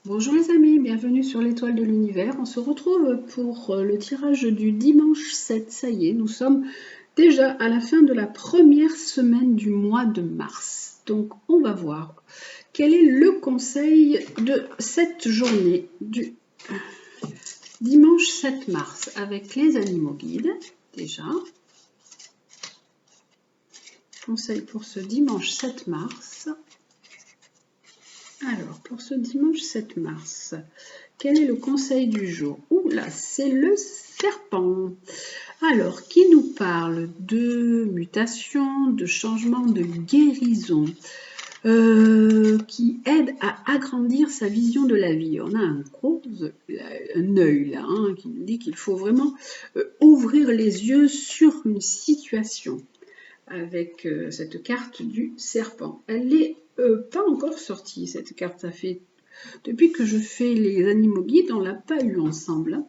Bonjour les amis, bienvenue sur l'étoile de l'univers. On se retrouve pour le tirage du dimanche 7. Ça y est, nous sommes déjà à la fin de la première semaine du mois de mars. Donc on va voir quel est le conseil de cette journée du dimanche 7 mars avec les animaux guides. Déjà, conseil pour ce dimanche 7 mars. Alors, pour ce dimanche 7 mars, quel est le conseil du jour? Oula, c'est le serpent. Alors, qui nous parle de mutation, de changement, de guérison, qui aide à agrandir sa vision de la vie. On a un œil là, qui nous dit qu'il faut vraiment ouvrir les yeux sur une situation avec cette carte du serpent. Elle n'est pas encore sortie, cette carte. Ça fait depuis que je fais les animaux guides, on ne l'a pas eu ensemble.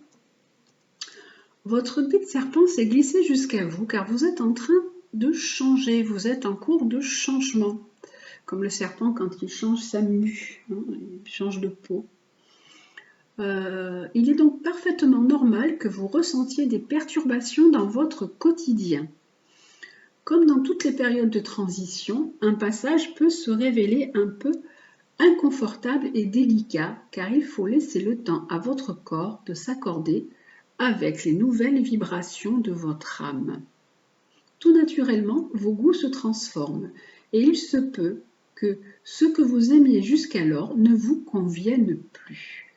Votre guide serpent s'est glissé jusqu'à vous car vous êtes en train de changer, vous êtes en cours de changement. Comme le serpent quand il change sa mue, il change de peau. Il est donc parfaitement normal que vous ressentiez des perturbations dans votre quotidien. Comme dans toutes les périodes de transition, un passage peut se révéler un peu inconfortable et délicat car il faut laisser le temps à votre corps de s'accorder avec les nouvelles vibrations de votre âme. Tout naturellement, vos goûts se transforment et il se peut que ce que vous aimiez jusqu'alors ne vous convienne plus.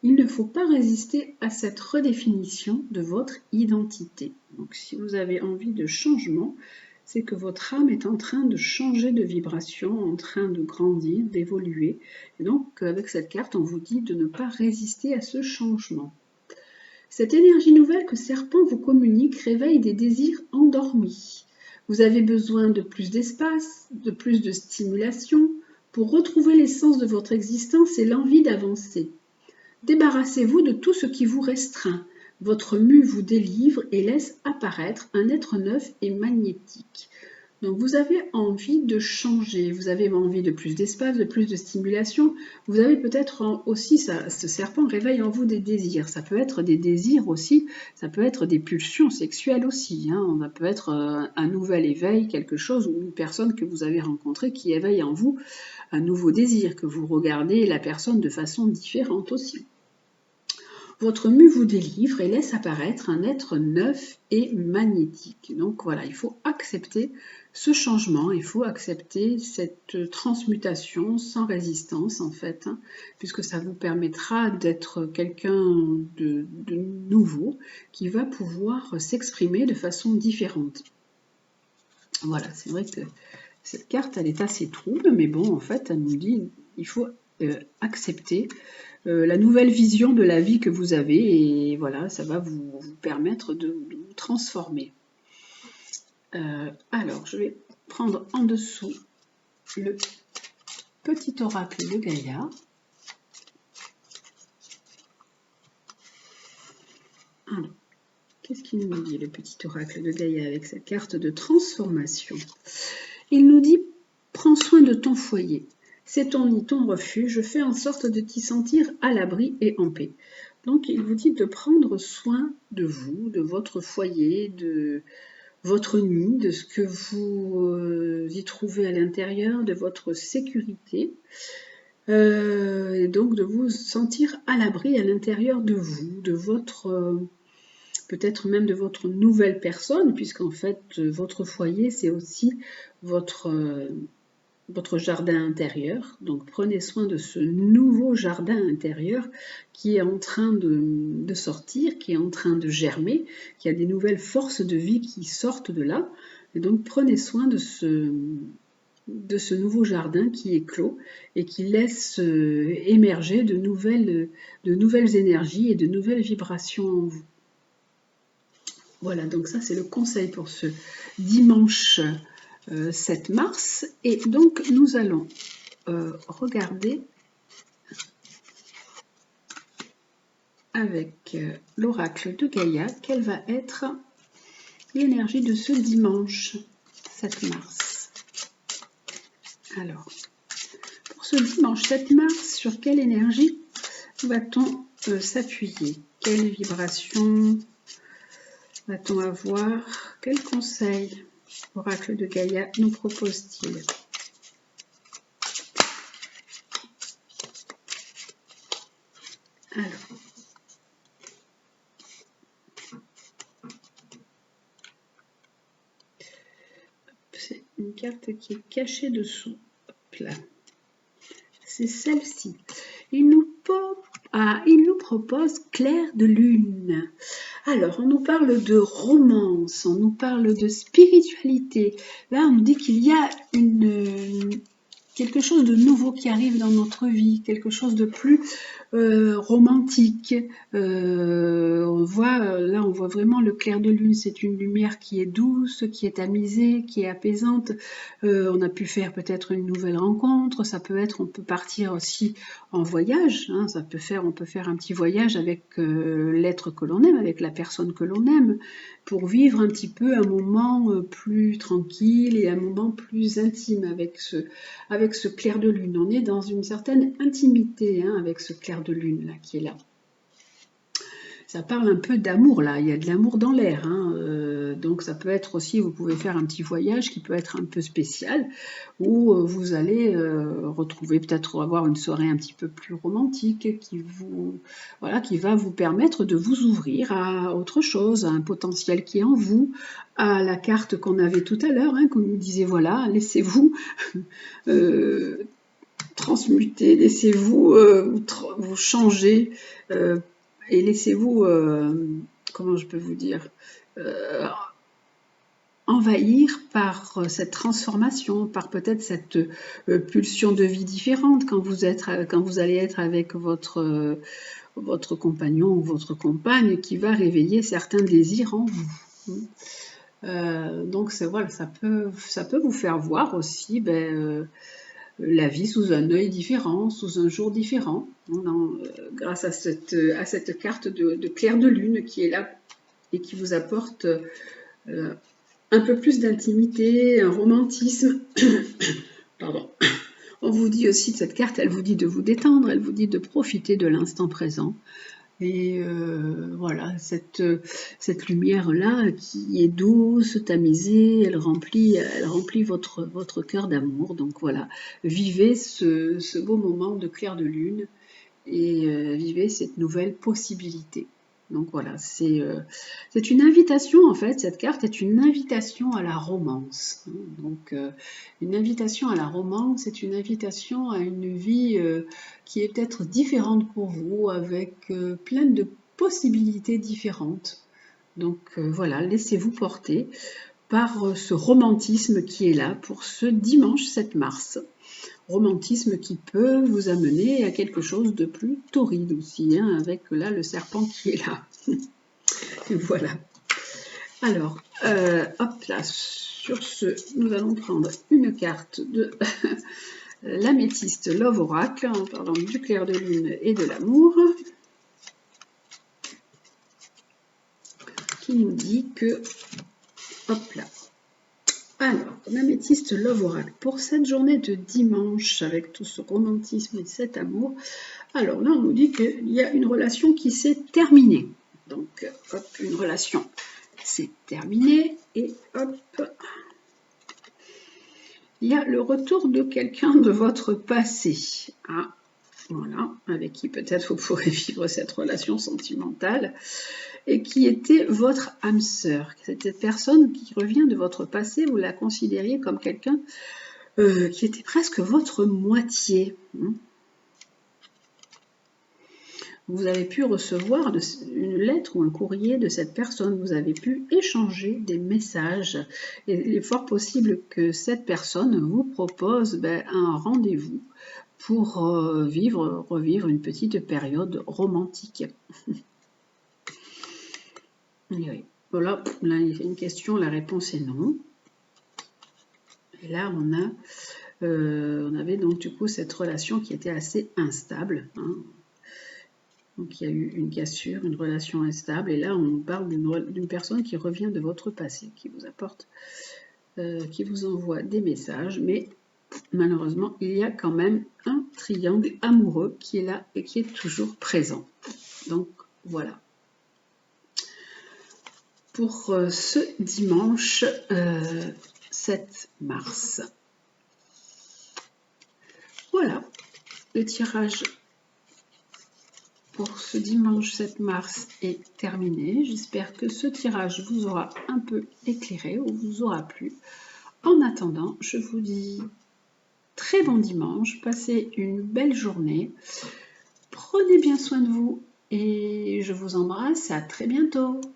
Il ne faut pas résister à cette redéfinition de votre identité. Donc si vous avez envie de changement, c'est que votre âme est en train de changer de vibration, en train de grandir, d'évoluer. Et donc, avec cette carte, on vous dit de ne pas résister à ce changement. Cette énergie nouvelle que Serpent vous communique réveille des désirs endormis. Vous avez besoin de plus d'espace, de plus de stimulation, pour retrouver l'essence de votre existence et l'envie d'avancer. Débarrassez-vous de tout ce qui vous restreint. Votre mue vous délivre et laisse apparaître un être neuf et magnétique. Donc vous avez envie de changer, vous avez envie de plus d'espace, de plus de stimulation. Vous avez peut-être aussi, ce serpent réveille en vous des désirs. Ça peut être des désirs aussi, ça peut être des pulsions sexuelles aussi. Ça peut être un nouvel éveil, quelque chose, ou une personne que vous avez rencontrée qui éveille en vous un nouveau désir, que vous regardez la personne de façon différente aussi. Votre mue vous délivre et laisse apparaître un être neuf et magnétique. Donc voilà, il faut accepter ce changement, il faut accepter cette transmutation sans résistance en fait, puisque ça vous permettra d'être quelqu'un de nouveau qui va pouvoir s'exprimer de façon différente. Voilà, c'est vrai que cette carte, elle est assez trouble, mais bon, en fait, elle nous dit il faut accepter la nouvelle vision de la vie que vous avez, et voilà, ça va vous permettre de vous transformer. Alors, je vais prendre en dessous le petit oracle de Gaïa. Alors, qu'est-ce qu'il nous dit, le petit oracle de Gaïa, avec cette carte de transformation? Il nous dit « Prends soin de ton foyer. C'est ton nid, ton refuge. Fais en sorte de t'y sentir à l'abri et en paix. » Donc, il vous dit de prendre soin de vous, de votre foyer, de votre nid, de ce que vous y trouvez à l'intérieur, de votre sécurité. Et donc, de vous sentir à l'abri à l'intérieur de vous, de votre... peut-être même de votre nouvelle personne, puisqu'en fait, votre foyer, c'est aussi votre jardin intérieur. Donc prenez soin de ce nouveau jardin intérieur qui est en train de sortir, qui est en train de germer, qui a des nouvelles forces de vie qui sortent de là. Et donc prenez soin de ce nouveau jardin qui est clos et qui laisse émerger de nouvelles énergies et de nouvelles vibrations en vous. Voilà, donc ça c'est le conseil pour ce dimanche 7 mars. Et donc nous allons regarder avec l'oracle de Gaïa quelle va être l'énergie de ce dimanche 7 mars. Alors, pour ce dimanche 7 mars, sur quelle énergie va-t-on s'appuyer? Quelle vibration va-t-on avoir? Quel conseil l'oracle de Gaïa nous propose-t-il? Alors, c'est une carte qui est cachée dessous. Hop là. C'est celle-ci. Il nous propose clair de lune. Alors, on nous parle de romance, on nous parle de spiritualité. Là, on nous dit qu'il y a quelque chose de nouveau qui arrive dans notre vie, quelque chose de plus romantique. On voit vraiment le clair de lune. C'est une lumière qui est douce, qui est tamisée, qui est apaisante. On a pu faire peut-être une nouvelle rencontre. Ça peut être, on peut partir aussi en voyage. Hein, on peut faire un petit voyage avec l'être que l'on aime, avec la personne que l'on aime, pour vivre un petit peu un moment plus tranquille et un moment plus intime avec ce clair de lune. On est dans une certaine intimité avec ce clair de lune là qui est là. Ça parle un peu d'amour là, il y a de l'amour dans l'air. Donc ça peut être aussi, vous pouvez faire un petit voyage qui peut être un peu spécial, où vous allez retrouver, peut-être avoir une soirée un petit peu plus romantique, qui va vous permettre de vous ouvrir à autre chose, à un potentiel qui est en vous, à la carte qu'on avait tout à l'heure, qu'on nous disait, voilà, laissez-vous transmuter, laissez-vous vous changer, et laissez-vous, comment je peux vous dire, envahir par cette transformation, par peut-être cette pulsion de vie différente quand vous allez être avec votre compagnon ou votre compagne, qui va réveiller certains désirs en vous. Donc voilà, ça peut vous faire voir aussi la vie sous un œil différent, sous un jour différent, grâce à cette carte de clair de lune qui est là et qui vous apporte un peu plus d'intimité, un romantisme. Pardon. On vous dit aussi de cette carte, elle vous dit de vous détendre, elle vous dit de profiter de l'instant présent. Et voilà, cette lumière-là qui est douce, tamisée, elle remplit votre cœur d'amour. Donc voilà, vivez ce beau moment de clair de lune et vivez cette nouvelle possibilité. Donc voilà, c'est une invitation en fait, cette carte est une invitation à la romance. Donc une invitation à la romance, c'est une invitation à une vie qui est peut-être différente pour vous, avec plein de possibilités différentes. Donc voilà, laissez-vous porter par ce romantisme qui est là pour ce dimanche 7 mars. Romantisme qui peut vous amener à quelque chose de plus torride aussi, avec là le serpent qui est là. Et voilà. Alors, hop là, sur ce, nous allons prendre une carte de l'améthyste Love Oracle, en parlant du clair de lune et de l'amour, qui nous dit que, hop là, alors, l'améthyste Love Oracle, pour cette journée de dimanche, avec tout ce romantisme et cet amour, alors là, on nous dit qu'il y a une relation qui s'est terminée. Donc, hop, une relation s'est terminée, et hop, il y a le retour de quelqu'un de votre passé. Voilà, avec qui peut-être vous pourrez vivre cette relation sentimentale, et qui était votre âme sœur. Cette personne qui revient de votre passé, vous la considériez comme quelqu'un qui était presque votre moitié. Vous avez pu recevoir une lettre ou un courrier de cette personne, vous avez pu échanger des messages. Et il est fort possible que cette personne vous propose un rendez-vous pour revivre une petite période romantique. Oui. Voilà, là il y a une question, la réponse est non. Et là on avait donc du coup cette relation qui était assez instable. Donc il y a eu une cassure, une relation instable, et là on parle d'une personne qui revient de votre passé, qui vous apporte, qui vous envoie des messages, mais malheureusement, il y a quand même un triangle amoureux qui est là et qui est toujours présent. Donc, voilà. Pour ce dimanche 7 mars. Voilà, le tirage pour ce dimanche 7 mars est terminé. J'espère que ce tirage vous aura un peu éclairé ou vous aura plu. En attendant, je vous dis très bon dimanche, passez une belle journée, prenez bien soin de vous et je vous embrasse, à très bientôt.